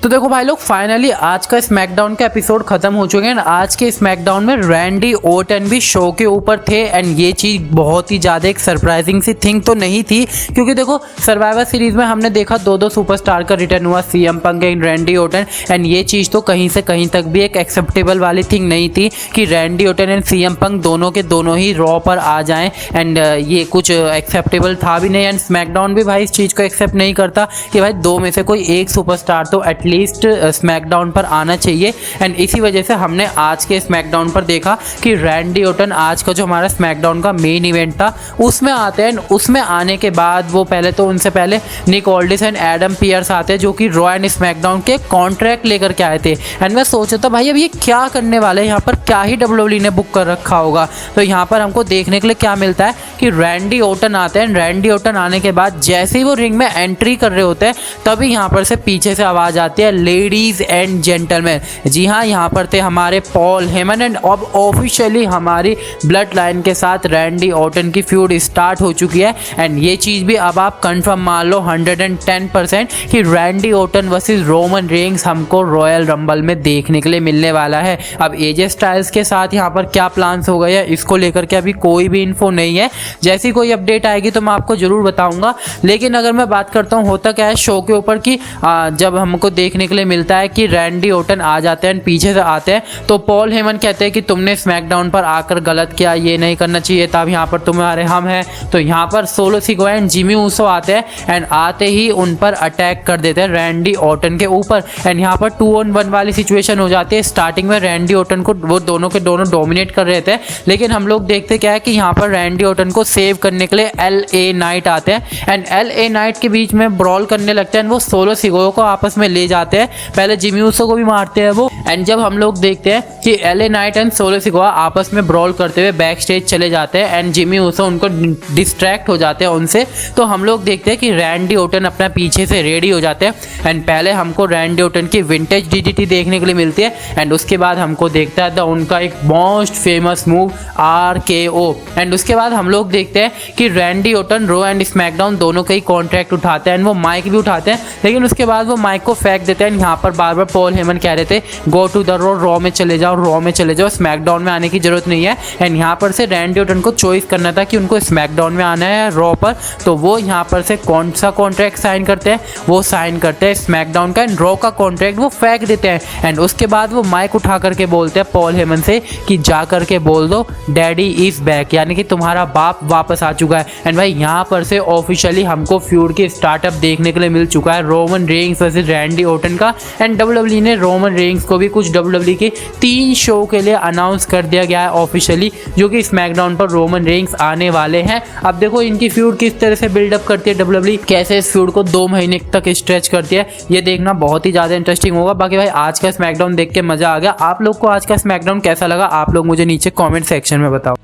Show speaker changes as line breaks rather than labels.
तो देखो भाई लोग, फाइनली आज का स्मैकडाउन का एपिसोड खत्म हो चुके हैं। आज के स्मैकडाउन में रैंडी ओर्टन भी शो के ऊपर थे एंड ये चीज़ बहुत ही ज़्यादा एक सरप्राइजिंग सी थिंग तो नहीं थी, क्योंकि देखो सर्वाइवर सीरीज में हमने देखा दो सुपरस्टार का रिटर्न हुआ, CM Punk and Randy Orton, and ये चीज़ तो कहीं से कहीं तक भी एक एक्सेप्टेबल वाली थिंग नहीं थी कि Randy Orton and CM Punk दोनों के दोनों ही रॉ पर आ जाएं, एंड ये कुछ एक्सेप्टेबल था भी नहीं। एंड स्मैकडाउन भी भाई इस चीज़ को एक्सेप्ट नहीं करता कि भाई दो में से कोई एक सुपरस्टार तो एटलीस्ट स्मैकडाउन पर आना चाहिए। एंड इसी वजह से हमने आज के स्मैकडाउन पर देखा कि रैंडी ओर्टन आज का जो हमारा स्मैकडाउन का मेन इवेंट था उसमें आते हैं। उसमें आने के बाद वो पहले तो उनसे पहले निक ऑल्डिस एंड एडम पियर्स आते हैं, जो कि रॉ एंड स्मैकडाउन के कॉन्ट्रैक्ट लेकर के आए थे। एंड मैं सोच रहा था भाई अब ये क्या करने वाले हैं, यहाँ पर क्या ही डब्ल्यूडब्ल्यूई ने बुक कर रखा होगा। तो यहाँ पर हमको देखने के लिए क्या मिलता है कि रैंडी ओर्टन आते हैं। रैंडी ओर्टन आने के बाद जैसे ही वो रिंग में एंट्री कर रहे होते हैं तभी यहाँ पर से पीछे से आवाज़ आती है, लेडीज एंड जेंटलमैन। जी हाँ, यहाँ पर थे हमारे पॉल हेमन एंड अब ऑफिशियली हमारी ब्लड लाइन के साथ रैंडी ओर्टन की फ्यूड स्टार्ट हो चुकी है। एंड ये चीज़ भी अब आप कंफर्म मान लो 110% कि Randy Orton versus Roman Reigns हमको रॉयल रंबल में देखने के लिए मिलने वाला है। अब एजे स्टाइल्स के साथ यहाँ पर क्या प्लान्स हो गए हैं इसको लेकर के अभी कोई भी इन्फो नहीं है। जैसी कोई अपडेट आएगी तो मैं आपको जरूर बताऊंगा। लेकिन अगर मैं बात करता हूँ होता क्या है शो के ऊपर कि जब हमको देखने के लिए मिलता है कि रैंडी ओर्टन आ जाते हैं, पीछे से आते हैं, तो पॉल हेमन कहते हैं कि तुमने स्मैकडाउन पर आकर गलत किया, ये नहीं करना चाहिए था, अब यहाँ पर तुम्हारे हम हैं। तो यहाँ पर solo Sikoa and Jimmy Uso आते हैं एंड आते ही उन पर अटैक कर देते हैं रैंडी ओर्टन के ऊपर। एंड यहाँ पर 2-on-1 वाली सिचुएशन हो जाती है। स्टार्टिंग में रैंडी ओर्टन को वो दोनों के दोनों डोमिनेट कर रहे थे, लेकिन हम लोग देखते क्या है कि यहाँ पर रैंडी ओर्टन को सेव करने के लिए LA नाइट आते हैं एंड LA नाइट के बीच में ब्रॉल करने लगते हैं। वो सोलो सिकोआ को आपस में ले जाते हैं, पहले जिमी ऊसो को भी मारते हैं वो। एंड जब हम लोग देखते हैं कि LA night and solo Sikoa आपस में ब्रॉल करते हुए बैक स्टेज चले जाते हैं एंड जिमी ऊसो उनको डिस्ट्रैक्ट हो जाते हैं उनसे, तो हम लोग देखते हैं कि रैंडी ओर्टन अपना पीछे से रेडी हो जाते हैं। एंड पहले हमको रैंडी ओर्टन की विंटेज DDT देखने के लिए मिलती है एंड उसके बाद हमको देखता है उनका एक most famous move RKO। And उसके बाद हम लोग देखते हैं कि Randy Orton raw and SmackDown दोनों का ही कॉन्ट्रैक्ट उठाते हैं एंड वो माइक भी उठाते हैं, लेकिन उसके बाद वो माइक को फेंक देते हैं। यहाँ पर बार बार पॉल हेमन कह रहे थे गो टू द रॉ में चले जाओ, रॉ में चले जाओ, स्मैकडाउन में आने की जरूरत नहीं है। एंड यहाँ पर से रैंडी ओर्टन को चॉइस करना था कि उनको स्मैकडाउन में आना है रॉ पर, तो वो यहाँ पर से कौन सा कॉन्ट्रैक्ट साइन करते हैं, वो साइन करते हैं स्मैकडाउन का एंड रॉ का कॉन्ट्रैक्ट वो फेंक देते हैं। एंड उसके बाद वो माइक उठा करके बोलते हैं पॉल हेमन से कि जा करके बोल दो डैडी इज बैक, यानी कि तुम्हारा बाप वापस आ चुका है। एंड भाई यहाँ पर से ऑफिशियली हमको फ्यूड की स्टार्टअप देखने के लिए मिल चुका है Roman Reigns versus Randy Orton का। एंड डब्ल्यूडब्ल्यूई ने रोमन रेंस को भी कुछ डब्ल्यूडब्ल्यूई के 3 शो के लिए अनाउंस कर दिया गया है ऑफिशियली, जो कि स्मैकडाउन पर रोमन रेंस आने वाले हैं। अब देखो इनकी फ्यूड किस तरह से बिल्डअप करती है डब्ल्यूडब्ल्यूई, कैसे इस फ्यूड को 2 महीने तक स्ट्रेच करती है, ये देखना बहुत ही ज़्यादा इंटरेस्टिंग होगा। बाकी भाई आज का स्मैकडाउन देख के मजा आ गया। आप लोग को आज का स्मैकडाउन कैसा लगा आप लोग मुझे नीचे कॉमेंट सेक्शन में बताओ।